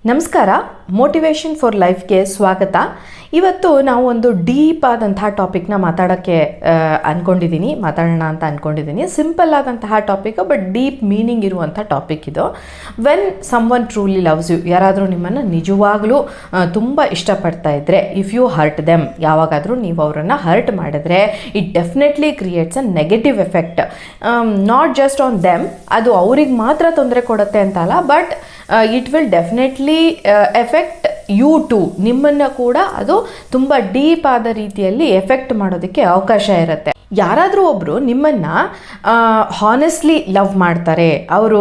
ನಮಸ್ಕಾರ. Motivation for ಲೈಫ್ಗೆ ಸ್ವಾಗತ. ಇವತ್ತು ನಾವು ಒಂದು ಡೀಪ್ ಆದಂತಹ ಟಾಪಿಕ್ನ ಮಾತಾಡೋಣ ಅಂತ ಅಂದ್ಕೊಂಡಿದ್ದೀನಿ. ಸಿಂಪಲ್ ಆದಂತಹ ಟಾಪಿಕ್, ಬಟ್ ಡೀಪ್ ಮೀನಿಂಗ್ ಇರುವಂಥ ಟಾಪಿಕ್ ಇದು. When someone truly loves you, ಯಾರಾದರೂ ನಿಮ್ಮನ್ನು ನಿಜವಾಗ್ಲೂ ತುಂಬ ಇಷ್ಟಪಡ್ತಾ ಇದ್ದರೆ, ಇಫ್ ಯು ಹರ್ಟ್ ದೆಮ್, ಯಾವಾಗಾದರೂ ನೀವು ಅವರನ್ನು ಹರ್ಟ್ ಮಾಡಿದ್ರೆ, it definitely creates a negative effect. Not just on them, ಅದು ಅವ್ರಿಗೆ ಮಾತ್ರ ತೊಂದರೆ ಕೊಡುತ್ತೆ ಅಂತ ಅಲ್ಲ, but it will definitely affect you too, ನಿಮ್ಮನ್ನು ಕೂಡ ಅದು ತುಂಬ ಡೀಪ್ ಆದ ರೀತಿಯಲ್ಲಿ ಎಫೆಕ್ಟ್ ಮಾಡೋದಕ್ಕೆ ಅವಕಾಶ ಇರುತ್ತೆ. ಯಾರಾದರೂ ಒಬ್ಬರು ನಿಮ್ಮನ್ನು ಹಾನೆಸ್ಟ್ಲಿ ಲವ್ ಮಾಡ್ತಾರೆ, ಅವರು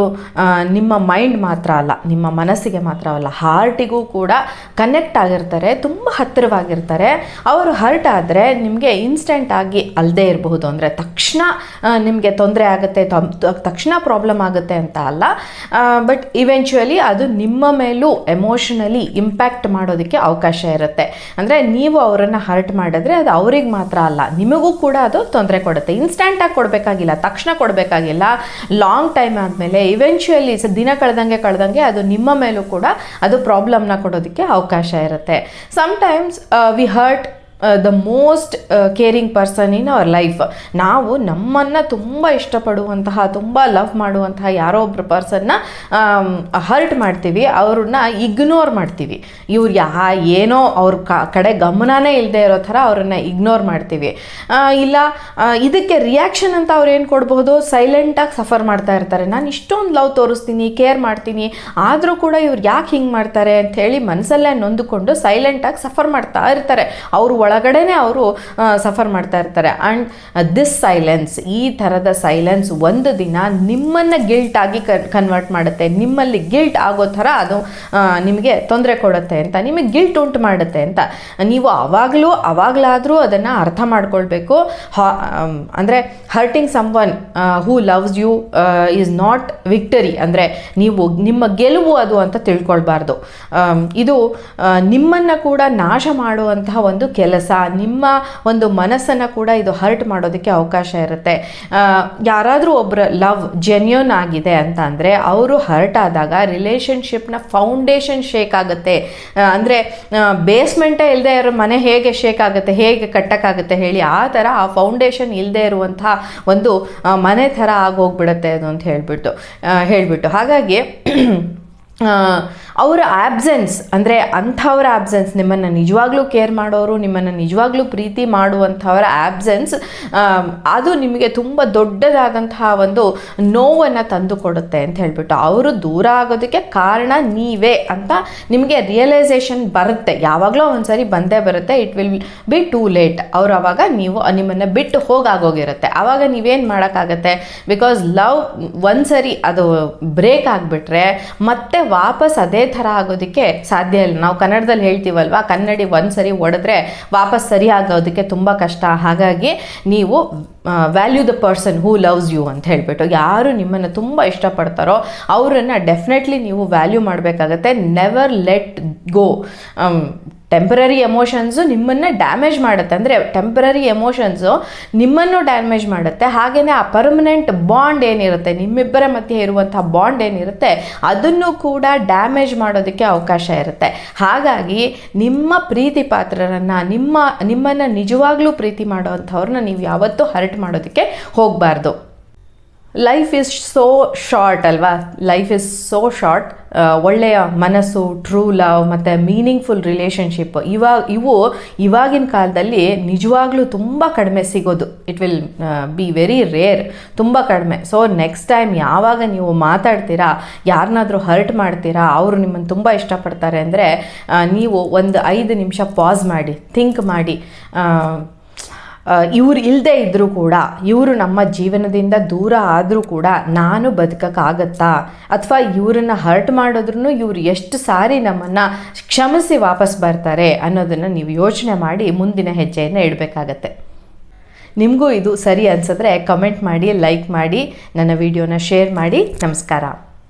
ನಿಮ್ಮ ಮೈಂಡ್ ಮಾತ್ರ ಅಲ್ಲ, ನಿಮ್ಮ ಮನಸ್ಸಿಗೆ ಮಾತ್ರ ಅಲ್ಲ, ಹಾರ್ಟಿಗೂ ಕೂಡ ಕನೆಕ್ಟ್ ಆಗಿರ್ತಾರೆ, ತುಂಬ ಹತ್ತಿರವಾಗಿರ್ತಾರೆ. ಅವರು ಹರ್ಟ್ ಆದರೆ ನಿಮಗೆ ಇನ್ಸ್ಟೆಂಟಾಗಿ ಅಲ್ಲದೆ ಇರಬಹುದು, ಅಂದರೆ ತಕ್ಷಣ ನಿಮಗೆ ತೊಂದರೆ ಆಗುತ್ತೆ, ತಕ್ಷಣ ಪ್ರಾಬ್ಲಮ್ ಆಗುತ್ತೆ ಅಂತ ಅಲ್ಲ, ಬಟ್ ಇವೆಂಚುಯಲಿ ಅದು ನಿಮ್ಮ ಮೇಲೂ ಎಮೋಷನಲಿ ಇಂಪ್ಯಾಕ್ಟ್ ಮಾಡೋದಕ್ಕೆ ಅವಕಾಶ ಇರುತ್ತೆ. ಅಂದರೆ ನೀವು ಅವರನ್ನು ಹರ್ಟ್ ಮಾಡಿದ್ರೆ ಅದು ಅವ್ರಿಗೆ ಮಾತ್ರ ಅಲ್ಲ, ನಿಮಗೂ ಕೂಡ ಅದು ತೊಂದರೆ ಕೊಡುತ್ತೆ. ಇನ್ಸ್ಟೆಂಟಾಗಿ ಕೊಡಬೇಕಾಗಿಲ್ಲ, ತಕ್ಷಣ ಕೊಡಬೇಕಾಗಿಲ್ಲ, ಲಾಂಗ್ ಟೈಮ್ ಆದಮೇಲೆ ಇವೆಂಚುಯಲಿ ದಿನ ಕಳೆದಂಗೆ ಅದು ನಿಮ್ಮ ಮೇಲೂ ಕೂಡ ಅದು ಪ್ರಾಬ್ಲಮ್ನ ಕೊಡೋದಕ್ಕೆ ಅವಕಾಶ ಇರುತ್ತೆ. Sometimes we hurt the most caring person in our life. ನಾವು ನಮ್ಮನ್ನು ತುಂಬ ಇಷ್ಟಪಡುವಂತಹ, ತುಂಬ ಲವ್ ಮಾಡುವಂತಹ ಯಾರೋ ಒಬ್ಬರು ಪರ್ಸನ್ನ ಹರ್ಟ್ ಮಾಡ್ತೀವಿ, ಅವ್ರನ್ನ ಇಗ್ನೋರ್ ಮಾಡ್ತೀವಿ. ಇವ್ರು ಏನೋ ಅವ್ರ ಕಡೆ ಗಮನನೇ ಇಲ್ಲದೆ ಇರೋ ಥರ ಅವ್ರನ್ನ ಇಗ್ನೋರ್ ಮಾಡ್ತೀವಿ. ಇಲ್ಲ ಇದಕ್ಕೆ ರಿಯಾಕ್ಷನ್ ಅಂತ ಅವ್ರು ಏನು ಕೊಡ್ಬೋದು, ಸೈಲೆಂಟಾಗಿ ಸಫರ್ ಮಾಡ್ತಾ ಇರ್ತಾರೆ. ನಾನು ಇಷ್ಟೊಂದು ಲವ್ ತೋರಿಸ್ತೀನಿ, ಕೇರ್ ಮಾಡ್ತೀನಿ, ಆದರೂ ಕೂಡ ಇವ್ರು ಯಾಕೆ ಹಿಂಗೆ ಮಾಡ್ತಾರೆ ಅಂಥೇಳಿ ಮನಸ್ಸಲ್ಲೇ ನೊಂದುಕೊಂಡು ಸೈಲೆಂಟಾಗಿ ಸಫರ್ ಮಾಡ್ತಾ ಇರ್ತಾರೆ. ಅವರು ಒಳಗಡೆನೆ ಅವರು ಸಫರ್ ಮಾಡ್ತಾ ಇರ್ತಾರೆ. ಆ್ಯಂಡ್ ದಿಸ್ ಸೈಲೆನ್ಸ್, ಈ ಥರದ ಸೈಲೆನ್ಸ್ ಒಂದು ದಿನ ನಿಮ್ಮನ್ನು ಗಿಲ್ಟ್ ಆಗಿ ಕನ್ವರ್ಟ್ ಮಾಡುತ್ತೆ. ನಿಮ್ಮಲ್ಲಿ ಗಿಲ್ಟ್ ಆಗೋ ಥರ ಅದು ನಿಮಗೆ ತೊಂದರೆ ಕೊಡುತ್ತೆ ಅಂತ, ನಿಮಗೆ ಗಿಲ್ಟ್ ಉಂಟು ಮಾಡುತ್ತೆ ಅಂತ. ನೀವು ಅವಾಗಲಾದರೂ ಅದನ್ನು ಅರ್ಥ ಮಾಡ್ಕೊಳ್ಬೇಕು. ಅಂದರೆ hurting someone who loves you is not victory, ಅಂದರೆ ನೀವು ನಿಮ್ಮ ಗೆಲುವು ಅದು ಅಂತ ತಿಳ್ಕೊಳ್ಬಾರ್ದು. ಇದು ನಿಮ್ಮನ್ನು ಕೂಡ ನಾಶ ಮಾಡುವಂತಹ ಒಂದು ಕೆಲಸ, ನಿಮ್ಮ ಒಂದು ಮನಸ್ಸನ್ನು ಕೂಡ ಇದು ಹರ್ಟ್ ಮಾಡೋದಕ್ಕೆ ಅವಕಾಶ ಇರುತ್ತೆ. ಯಾರಾದರೂ ಒಬ್ಬರ ಲವ್ ಜೆನ್ಯೂನ್ ಆಗಿದೆ ಅಂತ ಅಂದರೆ, ಅವರು ಹರ್ಟ್ ಆದಾಗ ರಿಲೇಷನ್ಶಿಪ್ನ ಫೌಂಡೇಶನ್ ಶೇಕ್ ಆಗುತ್ತೆ. ಅಂದರೆ ಬೇಸ್ಮೆಂಟೇ ಇಲ್ಲದೆ ಇರೋ ಮನೆ ಹೇಗೆ ಶೇಕ್ ಆಗುತ್ತೆ, ಹೇಗೆ ಕಟ್ಟಕ್ಕಾಗುತ್ತೆ ಹೇಳಿ, ಆ ಥರ ಆ ಫೌಂಡೇಶನ್ ಇಲ್ಲದೆ ಇರುವಂಥ ಒಂದು ಮನೆ ಥರ ಆಗೋಗ್ಬಿಡುತ್ತೆ ಅದು ಅಂತ ಹೇಳಿಬಿಟ್ಟು ಹಾಗಾಗಿ ಅವರ ಆಬ್ಸೆನ್ಸ್, ಅಂದರೆ ಅಂಥವರ ಆಬ್ಸೆನ್ಸ್, ನಿಮ್ಮನ್ನು ನಿಜವಾಗ್ಲೂ ಕೇರ್ ಮಾಡೋರು, ನಿಮ್ಮನ್ನು ನಿಜವಾಗ್ಲೂ ಪ್ರೀತಿ ಮಾಡುವಂಥವರ ಆಬ್ಸೆನ್ಸ್, ಅದು ನಿಮಗೆ ತುಂಬ ದೊಡ್ಡದಾದಂತಹ ಒಂದು ನೋವನ್ನು ತಂದು ಕೊಡುತ್ತೆ ಅಂತ ಹೇಳಿಬಿಟ್ಟು, ಅವರು ದೂರ ಆಗೋದಕ್ಕೆ ಕಾರಣ ನೀವೇ ಅಂತ ನಿಮಗೆ ರಿಯಲೈಸೇಷನ್ ಬರುತ್ತೆ. ಯಾವಾಗಲೂ ಒಂದ್ಸರಿ ಬಂದೇ ಬರುತ್ತೆ. It will B too late. ಅವರು ಆವಾಗ ನಿಮ್ಮನ್ನು ಬಿಟ್ಟು ಹೋಗಾಗೋಗಿರುತ್ತೆ. ಆವಾಗ ನೀವೇನು ಮಾಡೋಕ್ಕಾಗತ್ತೆ, ಬಿಕಾಸ್ ಲವ್ ಒಂದ್ಸರಿ ಅದು ಬ್ರೇಕ್ ಆಗಿಬಿಟ್ರೆ ಮತ್ತೆ ವಾಪಸ್ ಅದೇ ಥರ ಆಗೋದಕ್ಕೆ ಸಾಧ್ಯ ಇಲ್ಲ. ನಾವು ಕನ್ನಡದಲ್ಲಿ ಹೇಳ್ತೀವಲ್ವ, ಕನ್ನಡಿ ಒಂದ್ಸರಿ ಒಡೆದ್ರೆ ವಾಪಸ್ ಸರಿ ಆಗೋದಕ್ಕೆ ತುಂಬ ಕಷ್ಟ. ಹಾಗಾಗಿ ನೀವು value the person who loves you ಅಂತ ಹೇಳಿಬಿಟ್ಟು, ಯಾರು ನಿಮ್ಮನ್ನು ತುಂಬ ಇಷ್ಟಪಡ್ತಾರೋ ಅವರನ್ನು ಡೆಫಿನೆಟ್ಲಿ ನೀವು ವ್ಯಾಲ್ಯೂ ಮಾಡಬೇಕಾಗತ್ತೆ. Never let go. Temporary emotions ನಿಮ್ಮನ್ನು ಡ್ಯಾಮೇಜ್ ಮಾಡುತ್ತೆ, ಅಂದರೆ ಟೆಂಪರರಿ ಎಮೋಷನ್ಸು ನಿಮ್ಮನ್ನು ಡ್ಯಾಮೇಜ್ ಮಾಡುತ್ತೆ. ಹಾಗೆಯೇ ಆ ಪರ್ಮನೆಂಟ್ ಬಾಂಡ್ ಏನಿರುತ್ತೆ, ನಿಮ್ಮಿಬ್ಬರ ಮಧ್ಯೆ ಇರುವಂಥ ಬಾಂಡ್ ಏನಿರುತ್ತೆ, ಅದನ್ನು ಕೂಡ ಡ್ಯಾಮೇಜ್ ಮಾಡೋದಕ್ಕೆ ಅವಕಾಶ ಇರುತ್ತೆ. ಹಾಗಾಗಿ ನಿಮ್ಮ ಪ್ರೀತಿ ಪಾತ್ರರನ್ನು, ನಿಮ್ಮನ್ನು ನಿಜವಾಗ್ಲೂ ಪ್ರೀತಿ ಮಾಡೋವಂಥವ್ರನ್ನ ನೀವು ಯಾವತ್ತೂ ಹರ್ಟ್ ಮಾಡೋದಕ್ಕೆ ಹೋಗಬಾರ್ದು. ಲೈಫ್ ಈಸ್ ಸೋ ಶಾರ್ಟ್ ಅಲ್ವಾ, ಲೈಫ್ ಈಸ್ ಸೋ ಶಾರ್ಟ್. ಒಳ್ಳೆಯ ಮನಸ್ಸು, ಟ್ರೂ ಲವ್ ಮತ್ತು ಮೀನಿಂಗ್ಫುಲ್ ರಿಲೇಷನ್ಶಿಪ್ ಇವಾಗಿನ ಕಾಲದಲ್ಲಿ ನಿಜವಾಗ್ಲೂ ತುಂಬ ಕಡಿಮೆ ಸಿಗೋದು. It will be very rare, ತುಂಬ ಕಡಿಮೆ. ಸೊ ನೆಕ್ಸ್ಟ್ ಟೈಮ್ ಯಾವಾಗ ನೀವು ಮಾತಾಡ್ತೀರಾ, ಯಾರನ್ನಾದರೂ ಹರ್ಟ್ ಮಾಡ್ತೀರಾ, ಅವರು ನಿಮ್ಮನ್ನು ತುಂಬ ಇಷ್ಟಪಡ್ತಾರೆ ಅಂದರೆ, ನೀವು ಒಂದು 5 ನಿಮಿಷ ಪಾಸ್ ಮಾಡಿ, ಥಿಂಕ್ ಮಾಡಿ, ಇವ್ರು ಇಲ್ಲದೆ ಇದ್ದರೂ ಕೂಡ, ಇವರು ನಮ್ಮ ಜೀವನದಿಂದ ದೂರ ಆದರೂ ಕೂಡ ನಾನು ಬದುಕೋಕ್ಕಾಗತ್ತಾ, ಅಥವಾ ಇವರನ್ನು ಹರ್ಟ್ ಮಾಡಿದ್ರೂ ಇವರು ಎಷ್ಟು ಸಾರಿ ನಮ್ಮನ್ನು ಕ್ಷಮಿಸಿ ವಾಪಸ್ ಬರ್ತಾರೆ ಅನ್ನೋದನ್ನು ನೀವು ಯೋಚನೆ ಮಾಡಿ ಮುಂದಿನ ಹೆಜ್ಜೆಯನ್ನು ಇಡಬೇಕಾಗತ್ತೆ. ನಿಮಗೂ ಇದು ಸರಿ ಅನಿಸಿದ್ರೆ ಕಮೆಂಟ್ ಮಾಡಿ, ಲೈಕ್ ಮಾಡಿ, ನನ್ನ ವಿಡಿಯೋನ ಶೇರ್ ಮಾಡಿ. ನಮಸ್ಕಾರ.